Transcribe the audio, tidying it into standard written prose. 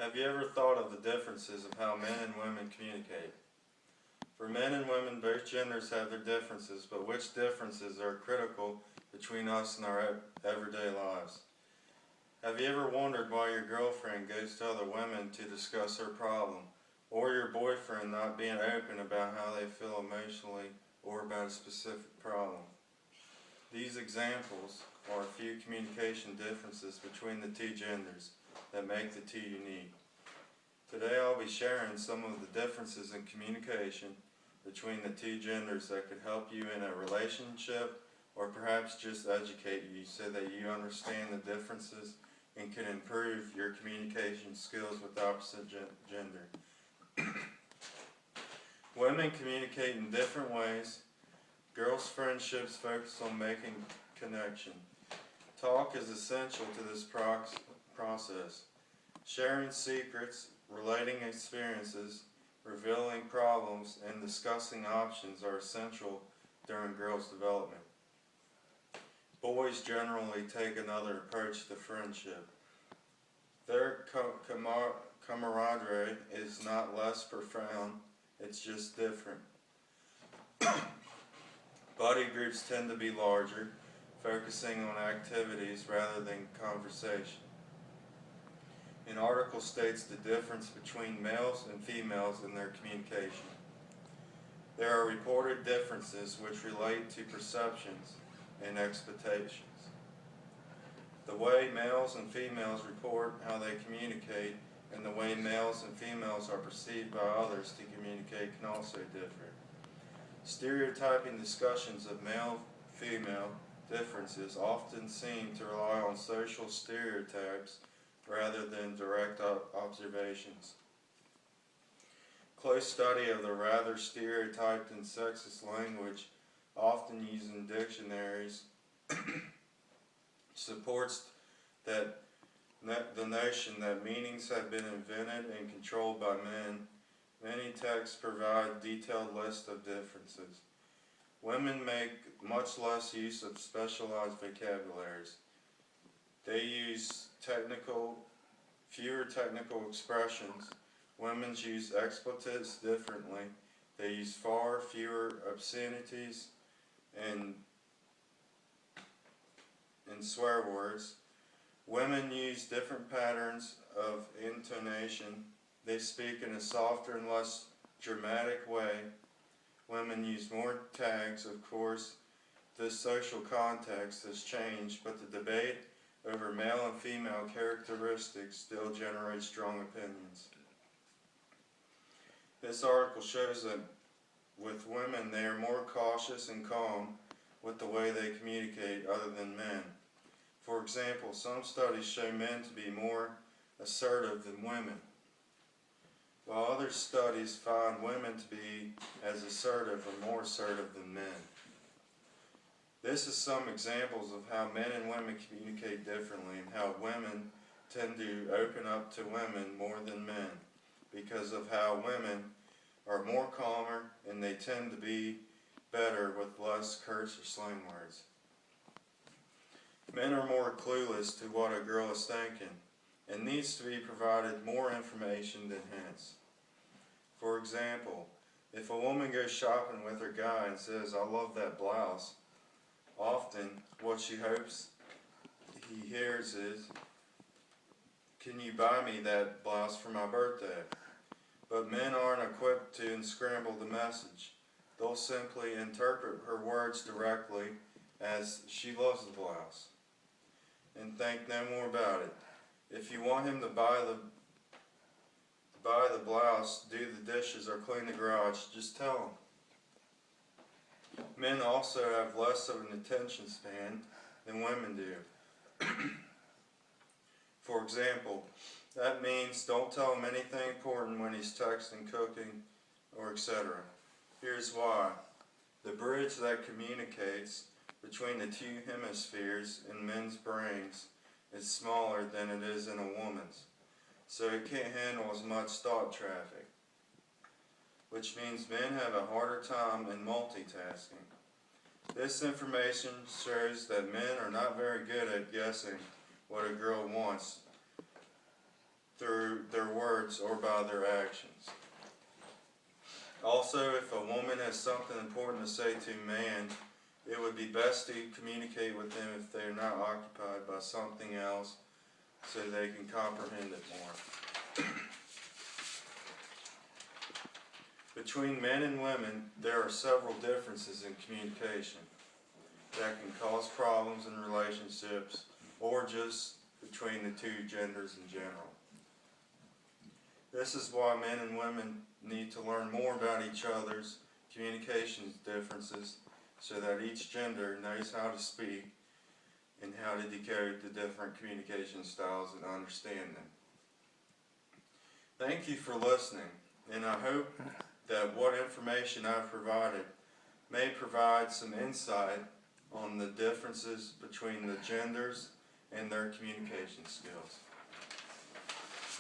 Have you ever thought of the differences of how men and women communicate? For men and women, both genders have their differences, but which differences are critical between us and our everyday lives? Have you ever wondered why your girlfriend goes to other women to discuss her problem, or your boyfriend not being open about how they feel emotionally or about a specific problem? These examples are a few communication differences between the two genders that make the two unique. Today I'll be sharing some of the differences in communication between the two genders that could help you in a relationship or perhaps just educate you so that you understand the differences and can improve your communication skills with the opposite gender. Women communicate in different ways. Girls' friendships focus on making connection. Talk is essential to this process. Sharing secrets, relating experiences, revealing problems, and discussing options are essential during girls' development. Boys generally take another approach to friendship. Their camaraderie is not less profound, it's just different. Buddy groups tend to be larger, focusing on activities rather than conversation. An article states the difference between males and females in their communication. There are reported differences which relate to perceptions and expectations. The way males and females report how they communicate and the way males and females are perceived by others to communicate can also differ. Stereotyping discussions of male-female differences often seem to rely on social stereotypes rather than direct observations. Close study of the rather stereotyped and sexist language often used in dictionaries supports that the notion that meanings have been invented and controlled by men. Many texts provide detailed lists of differences. Women make much less use of specialized vocabularies. They use fewer technical expressions. Women use expletives differently. They use far fewer obscenities and swear words. Women use different patterns of intonation. They speak in a softer and less dramatic way. Women use more tags. Of course, this social context has changed, but the debate over male and female characteristics still generates strong opinions. This article shows that with women, they are more cautious and calm with the way they communicate other than men. For example, some studies show men to be more assertive than women, while other studies find women to be as assertive or more assertive than men. This is some examples of how men and women communicate differently and how women tend to open up to women more than men because of how women are more calmer and they tend to be better with less curse or slang words. Men are more clueless to what a girl is thinking and needs to be provided more information than hints. For example, if a woman goes shopping with her guy and says, "I love that blouse," often what she hopes he hears is, "Can you buy me that blouse for my birthday?" But men aren't equipped to unscramble the message. They'll simply interpret her words directly as, "She loves the blouse," and think no more about it. If you want him to buy the blouse, do the dishes, or clean the garage, just tell him. Men also have less of an attention span than women do. For example, that means don't tell him anything important when he's texting, cooking, or etc. Here's why. The bridge that communicates between the two hemispheres in men's brains is smaller than it is in a woman's, so it can't handle as much thought traffic, which means men have a harder time in multitasking. This information shows that men are not very good at guessing what a girl wants through their words or by their actions. Also, if a woman has something important to say to a man, it would be best to communicate with them if they are not occupied by something else, so they can comprehend it more. Between men and women, there are several differences in communication that can cause problems in relationships or just between the two genders in general. This is why men and women need to learn more about each other's communication differences so that each gender knows how to speak and how to decode the different communication styles and understand them. Thank you for listening, and I hope that what information I've provided may provide some insight on the differences between the genders and their communication skills.